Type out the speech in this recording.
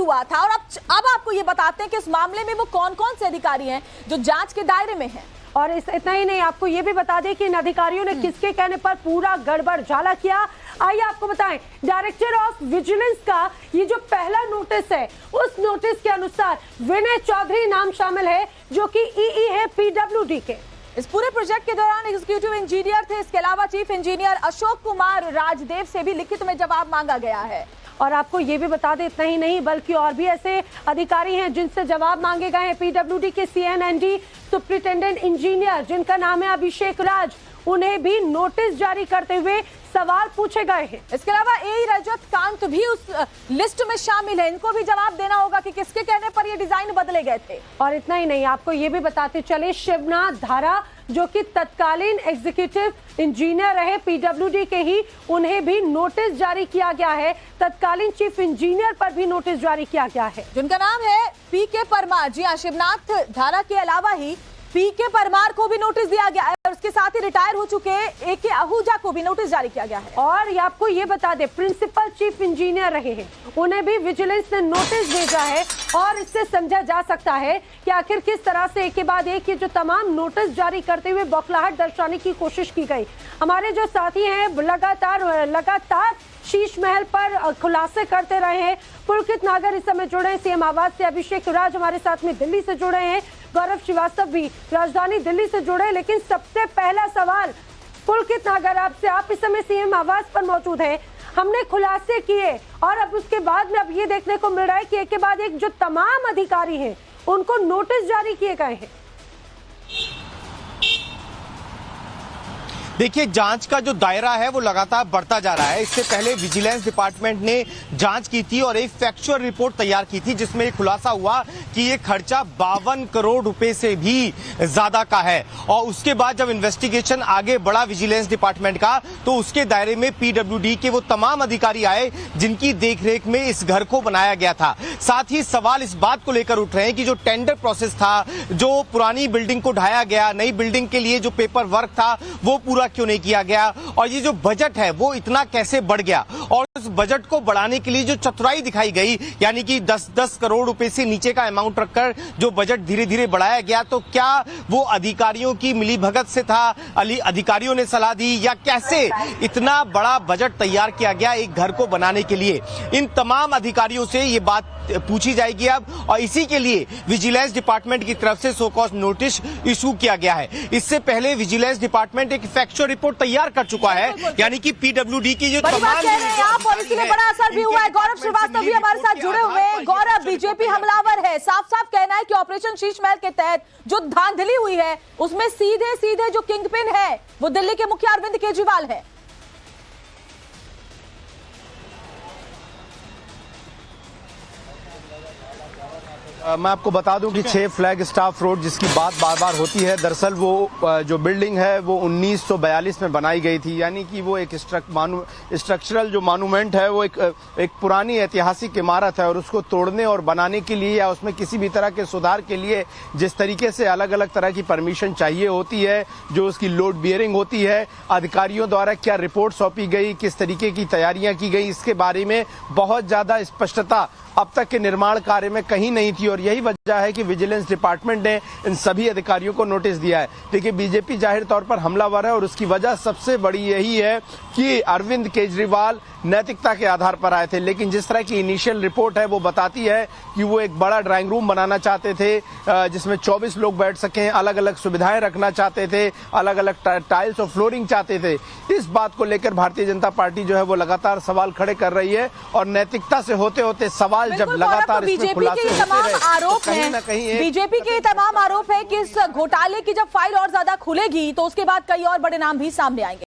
हुआ था और अब आपको ये बताते हैं कि इस मामले में वो कौन कौन से अधिकारी हैं जो जांच के दायरे में हैं। और इतना ही नहीं, आपको ये भी बता दें कि इन अधिकारियों ने किसके कहने पर पूरा गड़बड़ झाला किया। आइए आपको बताएं, डायरेक्टर ऑफ विजिलेंस का ये जो पहला नोटिस है, उस नोटिस के अनुसार विनय चौधरी नाम शामिल है, जो कि ईई है पीडब्ल्यूडी के। इस पूरे प्रोजेक्ट के दौरान एग्जीक्यूटिव इंजीनियर थे। इसके अलावा चीफ इंजीनियर अशोक कुमार राजदेव से भी लिखित में जवाब मांगा गया है। और आपको ये भी बता दें, इतना ही नहीं बल्कि और भी ऐसे अधिकारी हैं जिनसे जवाब मांगे गए हैं। पीडब्ल्यूडी के सीएनएनडी सुप्रिंटेंडेंट इंजीनियर जिनका नाम है अभिषेक राज, उन्हें भी नोटिस जारी करते हुए सवाल पूछे गए हैं। इसके अलावा एई रजत कांत भी उस लिस्ट में शामिल है। इनको भी जवाब देना होगा कि किसके कहने पर ये डिजाइन बदले गए थे। और इतना ही नहीं, आपको ये भी बताते चले, शिवनाथ धारा जो कि तत्कालीन एग्जीक्यूटिव इंजीनियर रहे पीडब्ल्यूडी के ही, उन्हें भी नोटिस जारी किया गया है। तत्कालीन चीफ इंजीनियर पर भी नोटिस जारी किया गया है, जिनका नाम है पीके परमार। जी हाँ, शिवनाथ धारा के अलावा ही पीके परमार को भी नोटिस दिया गया है और उसके साथ ही रिटायर हो चुके एके आहूजा को भी नोटिस जारी किया गया है। और ये आपको ये बता दे, प्रिंसिपल चीफ इंजीनियर रहे हैं, उन्हें भी विजिलेंस ने नोटिस भेजा है। और इससे समझा जा सकता है कि आखिर किस तरह से एक के बाद एक ये जो तमाम नोटिस जारी करते हुए बौखलाहट दर्शाने की कोशिश की गई। हमारे जो साथी हैं लगातार शीश महल पर खुलासे करते रहे हैं। पुलकित नागर इस समय जुड़े हैं सीएम आवास से, अभिषेक राज हमारे साथ में दिल्ली से जुड़े हैं, गौरव श्रीवास्तव भी राजधानी दिल्ली से जुड़े हैं। लेकिन सबसे पहला सवाल पुलकित नागर आपसे, आप इस समय सीएम आवास पर मौजूद हैं। हमने खुलासे किए और अब उसके बाद में अब ये देखने को मिल रहा है कि एक के बाद एक जो तमाम अधिकारी हैं उनको नोटिस जारी किए गए हैं। देखिए, जांच का जो दायरा है वो लगातार बढ़ता जा रहा है। इससे पहले विजिलेंस डिपार्टमेंट ने जांच की थी और एक फैक्चुअल रिपोर्ट तैयार की थी जिसमें ये खुलासा हुआ कि ये खर्चा 52 करोड़ रुपए से भी ज्यादा का है। और उसके बाद जब इन्वेस्टिगेशन आगे बढ़ा विजिलेंस डिपार्टमेंट का, तो उसके दायरे में पीडब्ल्यूडी के वो तमाम अधिकारी आए जिनकी देखरेख में इस घर को बनाया गया था। साथ ही सवाल इस बात को लेकर उठ रहे हैं कि जो टेंडर प्रोसेस था, जो पुरानी बिल्डिंग को ढाया गया, नई बिल्डिंग के लिए जो पेपर वर्क था वो पूरा क्यों नहीं किया गया, और ये जो बजट है वो इतना कैसे बढ़ गया। और उस बजट को बढ़ाने के लिए जो चतुराई दिखाई गई, यानी कि 10-10 करोड़ रुपए से नीचे का अमाउंट रखकर जो बजट धीरे धीरे बढ़ाया गया, तो क्या वो अधिकारियों की मिलीभगत से था, अधिकारियों ने सलाह दी, या कैसे इतना बड़ा बजट तैयार किया गया एक घर को बनाने के लिए? इन तमाम अधिकारियों से ये बात पूछी जाएगी अब, और इसी के लिए विजिलेंस डिपार्टमेंट की तरफ से सो कॉज नोटिस इशू किया गया है। इससे पहले विजिलेंस डिपार्टमेंट एक फैक्चुअल रिपोर्ट तैयार कर चुका है, यानी कि पीडब्ल्यूडी की जो तमाम आप, और इसलिए बड़ा असर भी हुआ है। गौरव श्रीवास्तव भी हमारे साथ जुड़े हुए हैं। गौरव, बीजेपी हमलावर है, साफ साफ कहना है कि ऑपरेशन शीश महल के तहत जो धांधली हुई है उसमें सीधे सीधे जो किंगपिन है वो दिल्ली के मुख्य अरविंद केजरीवाल है। मैं आपको बता दूं कि 6 फ्लैग स्टाफ रोड जिसकी बात बार बार होती है, दरअसल वो जो बिल्डिंग है वो 1942 में बनाई गई थी। यानी कि वो एक स्ट्रक्चरल जो मॉन्यूमेंट है वो एक पुरानी ऐतिहासिक इमारत है, और उसको तोड़ने और बनाने के लिए या उसमें किसी भी तरह के सुधार के लिए जिस तरीके से अलग अलग तरह की परमिशन चाहिए होती है, जो उसकी लोड बियरिंग होती है, अधिकारियों द्वारा क्या रिपोर्ट सौंपी गई, किस तरीके की तैयारियां की गई, इसके बारे में बहुत ज्यादा स्पष्टता अब तक के निर्माण कार्य में कहीं नहीं थी। और यही वजह है कि विजिलेंस डिपार्टमेंट ने इन सभी अधिकारियों को नोटिस दिया है। देखिए, बीजेपी जाहिर तौर पर हमलावर है और उसकी वजह सबसे बड़ी यही है कि अरविंद केजरीवाल नैतिकता के आधार पर आए थे। लेकिन जिस तरह की इनिशियल रिपोर्ट है वो बताती है कि वो एक बड़ा ड्राइंग रूम बनाना चाहते थे जिसमें 24 लोग बैठ सकें, अलग अलग सुविधाएं रखना चाहते थे, अलग अलग टाइल्स और फ्लोरिंग चाहते थे। इस बात को लेकर भारतीय जनता पार्टी जो है वो लगातार सवाल खड़े कर रही है, और नैतिकता से होते होते सवाल जब लगातार इसमें खुलासे होते रहे, आरोप है, बीजेपी के तमाम आरोप है कि इस घोटाले की जब फाइल और ज्यादा खुलेगी तो उसके बाद कई और बड़े नाम भी सामने आएंगे।